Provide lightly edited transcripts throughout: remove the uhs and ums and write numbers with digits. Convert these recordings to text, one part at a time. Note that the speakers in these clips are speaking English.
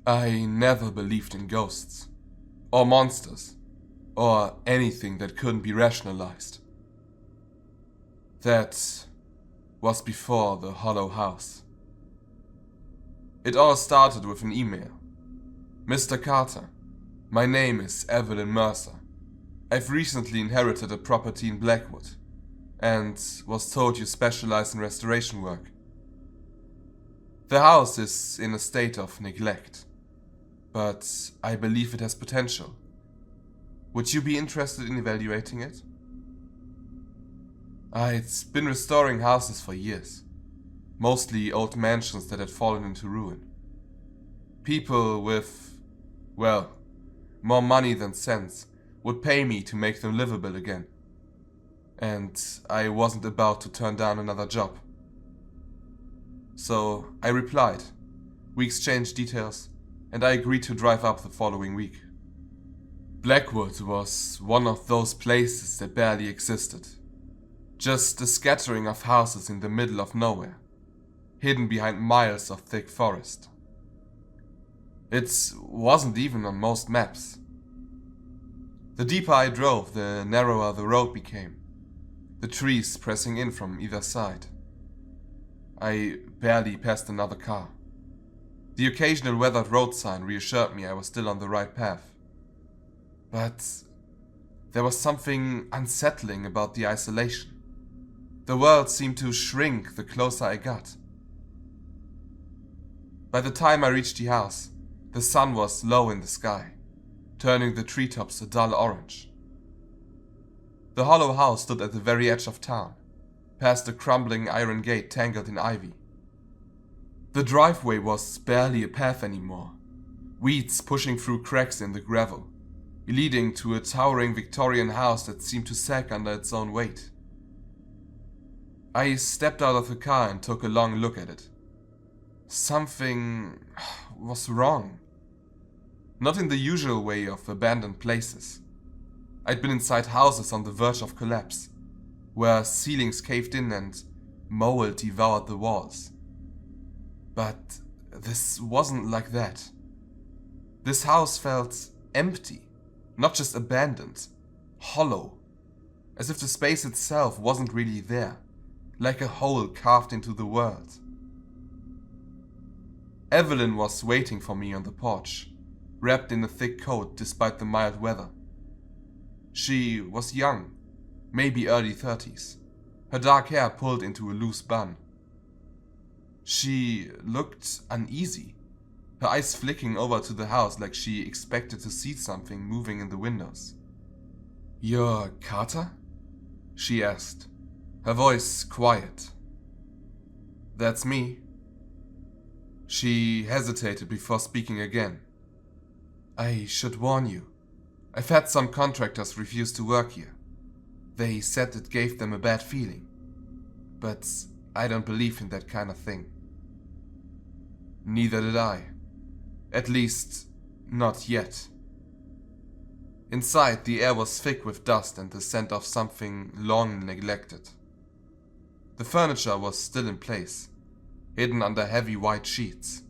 I never believed in ghosts, or monsters, or anything that couldn't be rationalized. That was before the Hollow House. It all started with an email. Mr. Carter, my name is Evelyn Mercer. I've recently inherited a property in Blackwood, and was told you specialize in restoration work. The house is in a state of neglect, but I believe it has potential. Would you be interested in evaluating it? I'd been restoring houses for years, mostly old mansions that had fallen into ruin. People with, well, more money than sense would pay me to make them livable again. And I wasn't about to turn down another job. So I replied. We exchanged details, and I agreed to drive up the following week. Blackwood was one of those places that barely existed. Just a scattering of houses in the middle of nowhere, hidden behind miles of thick forest. It wasn't even on most maps. The deeper I drove, the narrower the road became, the trees pressing in from either side. I barely passed another car. The occasional weathered road sign reassured me I was still on the right path. But there was something unsettling about the isolation. The world seemed to shrink the closer I got. By the time I reached the house, the sun was low in the sky, turning the treetops a dull orange. The hollow house stood at the very edge of town, past a crumbling iron gate tangled in ivy. The driveway was barely a path anymore, weeds pushing through cracks in the gravel, leading to a towering Victorian house that seemed to sag under its own weight. I stepped out of the car and took a long look at it. Something was wrong. Not in the usual way of abandoned places. I'd been inside houses on the verge of collapse, where ceilings caved in and mold devoured the walls. But this wasn't like that. This house felt empty, not just abandoned, hollow, as if the space itself wasn't really there, like a hole carved into the world. Evelyn was waiting for me on the porch, wrapped in a thick coat despite the mild weather. She was young, maybe early 30s, her dark hair pulled into a loose bun. She looked uneasy, her eyes flicking over to the house like she expected to see something moving in the windows. "You're Carter?" she asked, her voice quiet. "That's me." She hesitated before speaking again. "I should warn you. I've had some contractors refuse to work here. They said it gave them a bad feeling. But I don't believe in that kind of thing." Neither did I. At least, not yet. Inside, the air was thick with dust and the scent of something long neglected. The furniture was still in place, hidden under heavy white sheets.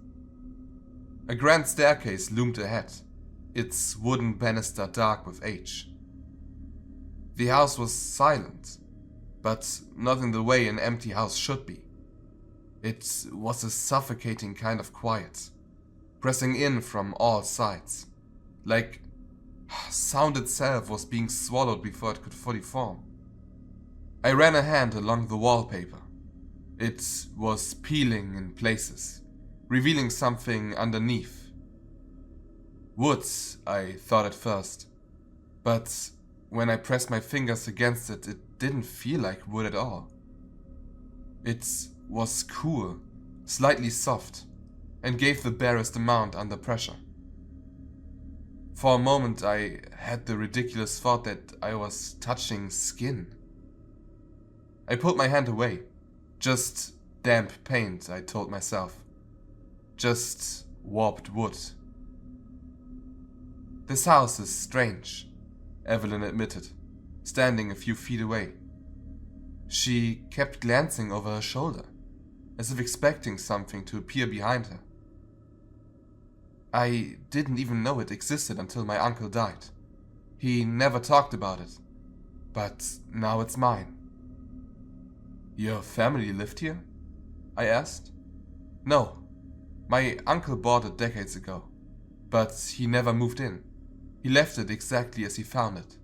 A grand staircase loomed ahead, its wooden banister dark with age. The house was silent, but not in the way an empty house should be. It was a suffocating kind of quiet, pressing in from all sides, like sound itself was being swallowed before it could fully form. I ran a hand along the wallpaper. It was peeling in places, revealing something underneath. Wood, I thought at first, but when I pressed my fingers against it, it didn't feel like wood at all. It was cool, slightly soft, and gave the barest amount under pressure. For a moment I had the ridiculous thought that I was touching skin. I pulled my hand away. Just damp paint, I told myself. Just warped wood. "This house is strange," Evelyn admitted, standing a few feet away. She kept glancing over her shoulder, as if expecting something to appear behind her. I didn't even know it existed until my uncle died. He never talked about it, but now it's mine. Your family lived here? I asked. No, my uncle bought it decades ago, but he never moved in. He left it exactly as he found it.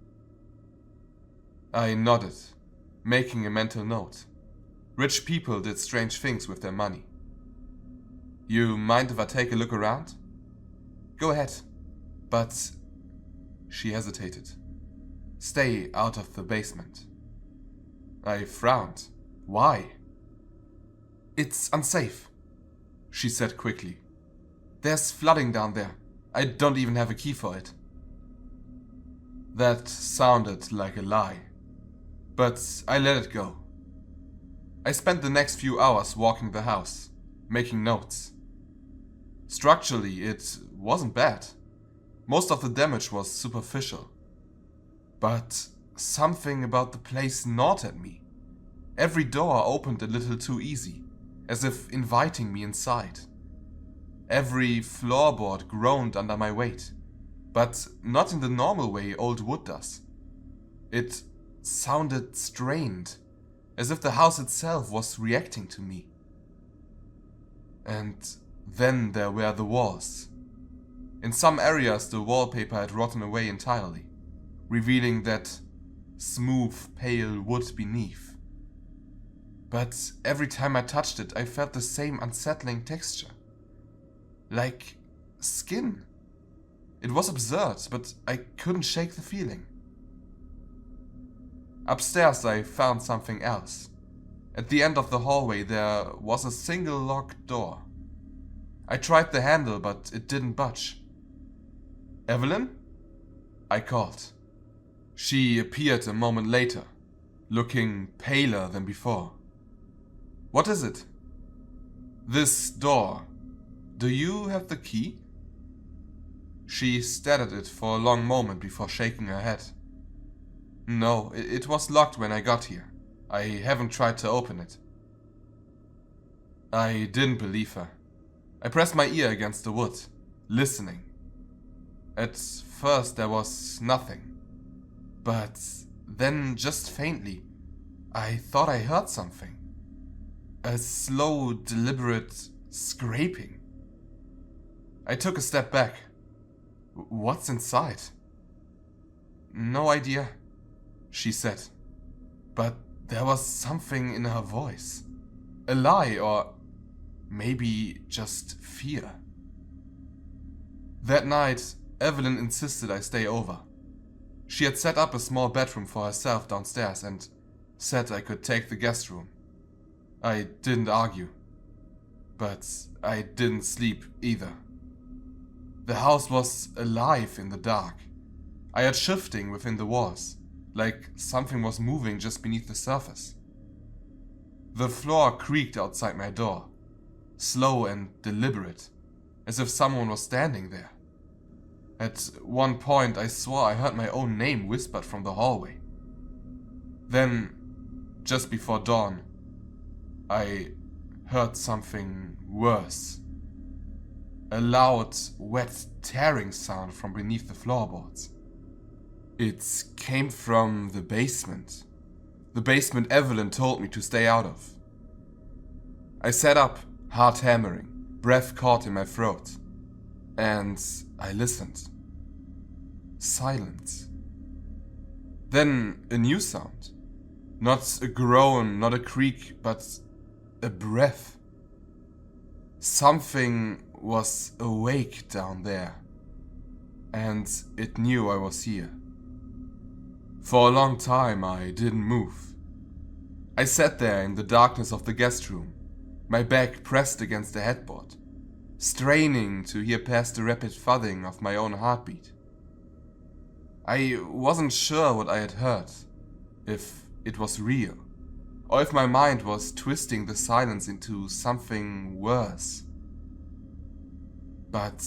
I nodded, making a mental note. Rich people did strange things with their money. You mind if I take a look around? Go ahead, but... She hesitated. Stay out of the basement. I frowned. Why? It's unsafe, she said quickly. There's flooding down there. I don't even have a key for it. That sounded like a lie, but I let it go. I spent the next few hours walking the house, making notes. Structurally, it wasn't bad. Most of the damage was superficial. But something about the place gnawed at me. Every door opened a little too easy, as if inviting me inside. Every floorboard groaned under my weight, but not in the normal way old wood does. It sounded strained, as if the house itself was reacting to me. And then there were the walls. In some areas the wallpaper had rotten away entirely, revealing that smooth, pale wood beneath. But every time I touched it, I felt the same unsettling texture. Like skin. It was absurd, but I couldn't shake the feeling. Upstairs I found something else. At the end of the hallway there was a single locked door. I tried the handle, but it didn't budge. Evelyn? I called. She appeared a moment later, looking paler than before. What is it? This door. Do you have the key? She stared at it for a long moment before shaking her head. No, it was locked when I got here. I haven't tried to open it. I didn't believe her. I pressed my ear against the wood, listening. At first there was nothing, but then just faintly, I thought I heard something. A slow, deliberate scraping. I took a step back. What's inside? No idea, she said, but there was something in her voice. A lie, or maybe just fear. That night, Evelyn insisted I stay over. She had set up a small bedroom for herself downstairs and said I could take the guest room. I didn't argue, but I didn't sleep either. The house was alive in the dark. I heard shifting within the walls, like something was moving just beneath the surface. The floor creaked outside my door, slow and deliberate, as if someone was standing there. At one point I swore I heard my own name whispered from the hallway. Then, just before dawn, I heard something worse. A loud, wet tearing sound from beneath the floorboards. It came from the basement. The basement Evelyn told me to stay out of. I sat up, heart hammering, breath caught in my throat. And I listened. Silence. Then a new sound. Not a groan, not a creak, but a breath. Something was awake down there, and it knew I was here. For a long time I didn't move. I sat there in the darkness of the guest room, my back pressed against the headboard, straining to hear past the rapid thudding of my own heartbeat. I wasn't sure what I had heard, if it was real, or if my mind was twisting the silence into something worse. But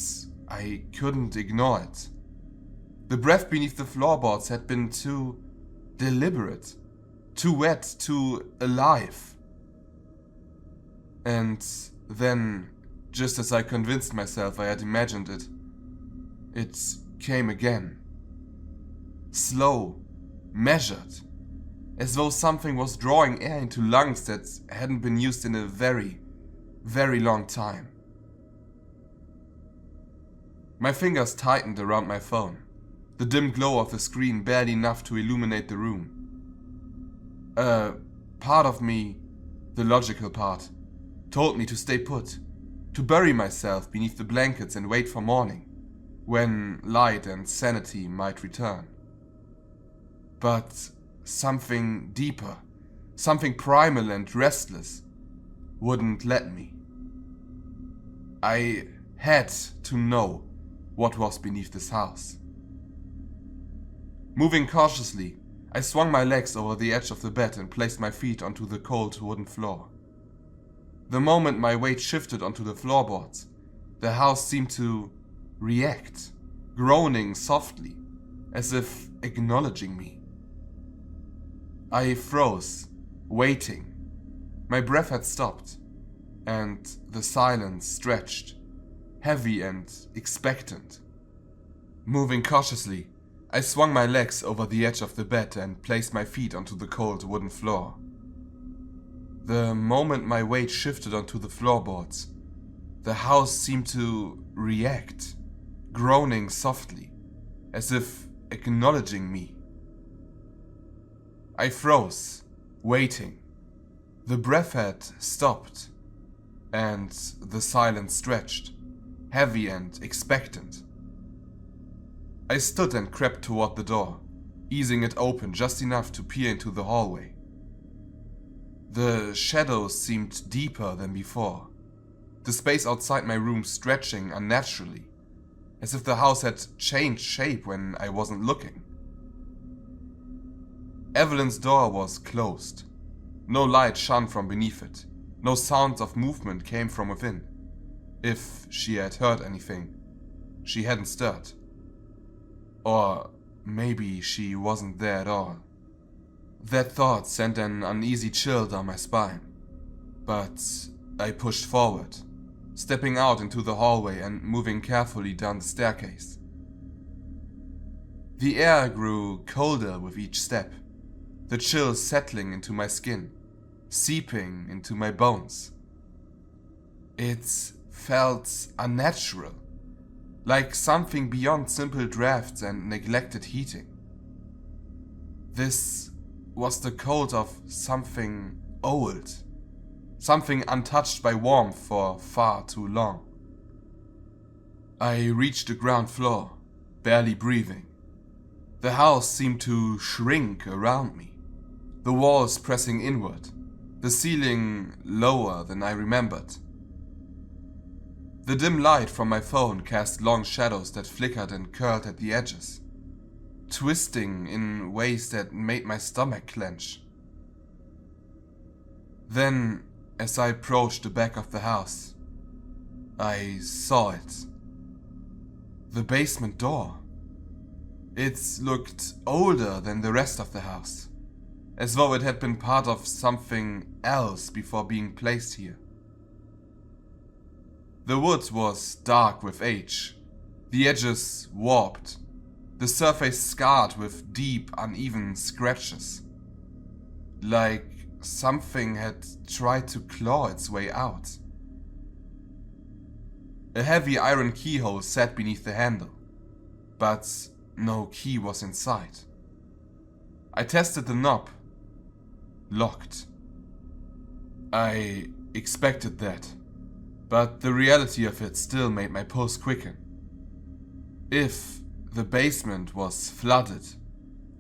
I couldn't ignore it. The breath beneath the floorboards had been too deliberate, too wet, too alive. And then just as I convinced myself I had imagined it, it came again. Slow, measured, as though something was drawing air into lungs that hadn't been used in a very, very long time. My fingers tightened around my phone, the dim glow of the screen barely enough to illuminate the room. A part of me, the logical part, told me to stay put, to bury myself beneath the blankets and wait for morning, when light and sanity might return. But something deeper, something primal and restless, wouldn't let me. I had to know what was beneath this house. Moving cautiously, I swung my legs over the edge of the bed and placed my feet onto the cold wooden floor. The moment my weight shifted onto the floorboards, the house seemed to react, groaning softly, as if acknowledging me. I froze, waiting. My breath had stopped, and the silence stretched, heavy and expectant. Moving cautiously, I swung my legs over the edge of the bed and placed my feet onto the cold wooden floor. The moment my weight shifted onto the floorboards, the house seemed to react, groaning softly, as if acknowledging me. I froze, waiting. The breath had stopped, and the silence stretched, heavy and expectant. I stood and crept toward the door, easing it open just enough to peer into the hallway. The shadows seemed deeper than before, the space outside my room stretching unnaturally, as if the house had changed shape when I wasn't looking. Evelyn's door was closed. No light shone from beneath it. No sounds of movement came from within. If she had heard anything, she hadn't stirred. Or maybe she wasn't there at all. That thought sent an uneasy chill down my spine. But I pushed forward, stepping out into the hallway and moving carefully down the staircase. The air grew colder with each step, the chill settling into my skin, seeping into my bones. It felt unnatural, like something beyond simple drafts and neglected heating. This was the cold of something old, something untouched by warmth for far too long. I reached the ground floor, barely breathing. The house seemed to shrink around me, the walls pressing inward, the ceiling lower than I remembered. The dim light from my phone cast long shadows that flickered and curled at the edges, twisting in ways that made my stomach clench. Then, as I approached the back of the house, I saw it. The basement door. It looked older than the rest of the house, as though it had been part of something else before being placed here. The wood was dark with age, the edges warped, the surface scarred with deep, uneven scratches, like something had tried to claw its way out. A heavy iron keyhole sat beneath the handle, but no key was inside. I tested the knob. Locked. I expected that, but the reality of it still made my pulse quicken. If the basement was flooded,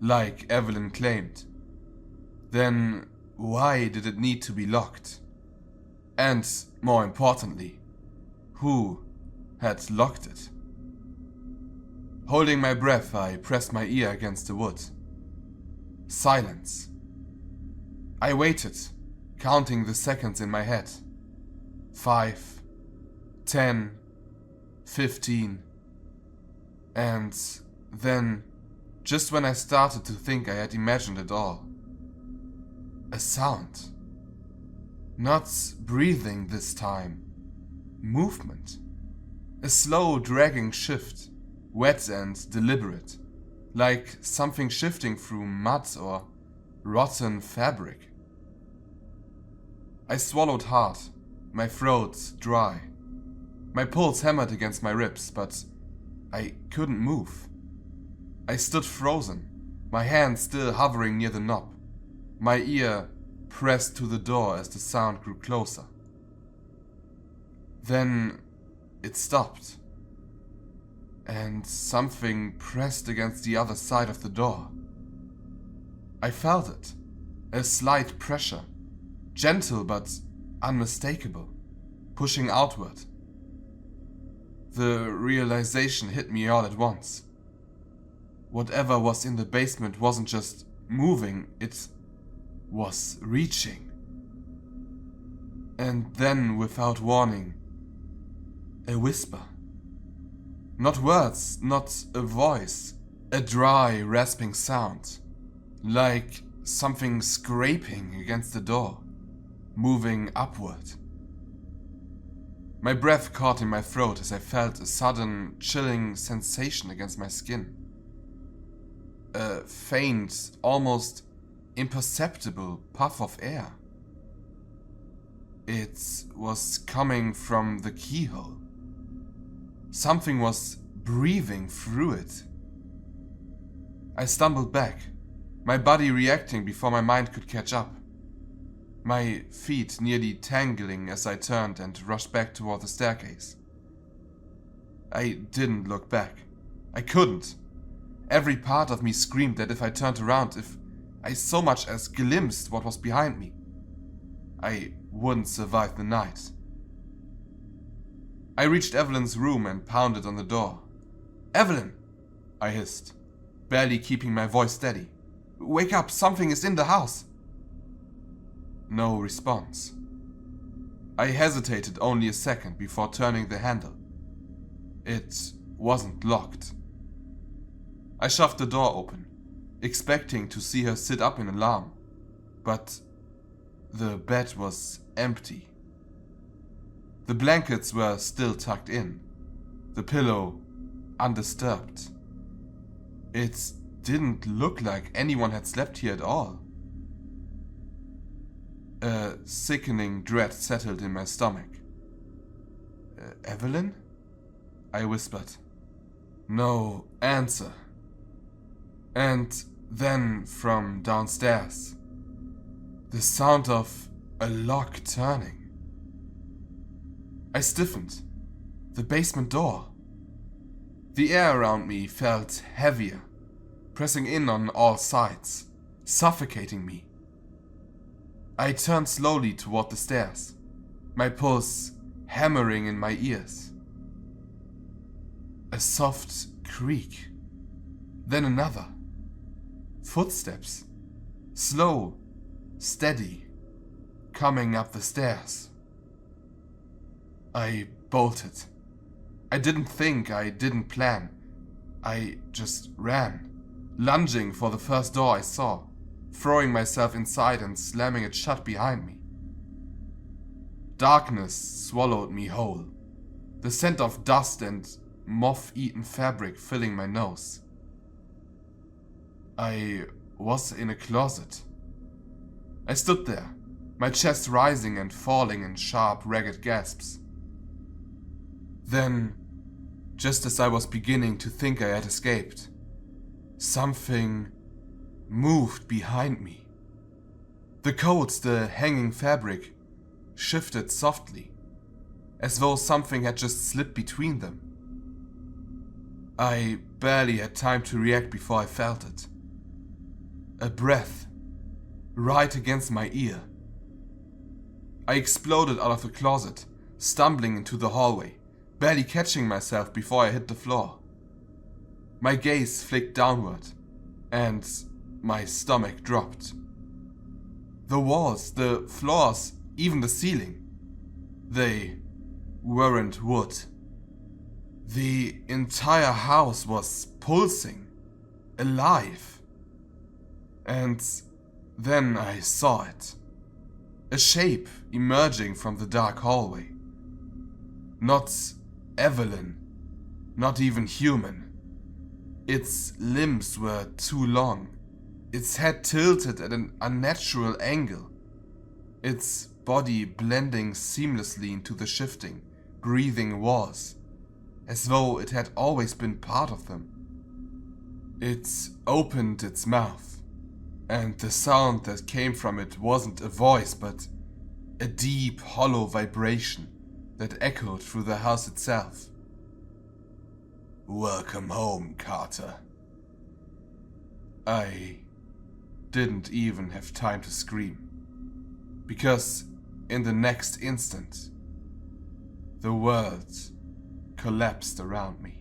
like Evelyn claimed, then why did it need to be locked? And, more importantly, who had locked it? Holding my breath, I pressed my ear against the wood. Silence. I waited, counting the seconds in my head. 5, 10, 15. And then, just when I started to think I had imagined it all, a sound. Not breathing this time, movement. A slow dragging shift, wet and deliberate, like something shifting through mud or rotten fabric. I swallowed hard, my throat dry. My pulse hammered against my ribs, but I couldn't move. I stood frozen, my hand still hovering near the knob, my ear pressed to the door as the sound grew closer. Then it stopped, and something pressed against the other side of the door. I felt it, a slight pressure, gentle but unmistakable, pushing outward. The realization hit me all at once. Whatever was in the basement wasn't just moving, it was reaching. And then, without warning, a whisper. Not words, not a voice, a dry, rasping sound, like something scraping against the door, moving upward. My breath caught in my throat as I felt a sudden, chilling sensation against my skin. A faint, almost imperceptible puff of air. It was coming from the keyhole. Something was breathing through it. I stumbled back, my body reacting before my mind could catch up. My feet nearly tangling as I turned and rushed back toward the staircase. I didn't look back. I couldn't. Every part of me screamed that if I turned around, if I so much as glimpsed what was behind me, I wouldn't survive the night. I reached Evelyn's room and pounded on the door. "Evelyn!" I hissed, barely keeping my voice steady. "Wake up, something is in the house!" No response. I hesitated only a second before turning the handle. It wasn't locked. I shoved the door open, expecting to see her sit up in alarm, but the bed was empty. The blankets were still tucked in, the pillow undisturbed. It didn't look like anyone had slept here at all. A sickening dread settled in my stomach. "Evelyn?" I whispered. No answer. And then from downstairs, the sound of a lock turning. I stiffened. The basement door. The air around me felt heavier, pressing in on all sides, suffocating me. I turned slowly toward the stairs, my pulse hammering in my ears. A soft creak, then another. Footsteps, slow, steady, coming up the stairs. I bolted. I didn't think, I didn't plan. I just ran, lunging for the first door I saw, throwing myself inside and slamming it shut behind me. Darkness swallowed me whole, the scent of dust and moth-eaten fabric filling my nose. I was in a closet. I stood there, my chest rising and falling in sharp, ragged gasps. Then, just as I was beginning to think I had escaped, something moved behind me. The coats, the hanging fabric, shifted softly, as though something had just slipped between them. I barely had time to react before I felt it. A breath, right against my ear. I exploded out of the closet, stumbling into the hallway, barely catching myself before I hit the floor. My gaze flicked downward, and my stomach dropped. The walls, the floors, even the ceiling, they weren't wood. The entire house was pulsing, alive. And then I saw it. A shape emerging from the dark hallway. Not Evelyn. Not even human. Its limbs were too long. Its head tilted at an unnatural angle. Its body blending seamlessly into the shifting, breathing walls, as though it had always been part of them. It opened its mouth, and the sound that came from it wasn't a voice, but a deep, hollow vibration that echoed through the house itself. "Welcome home, Carter." I didn't even have time to scream, because in the next instant, the world collapsed around me.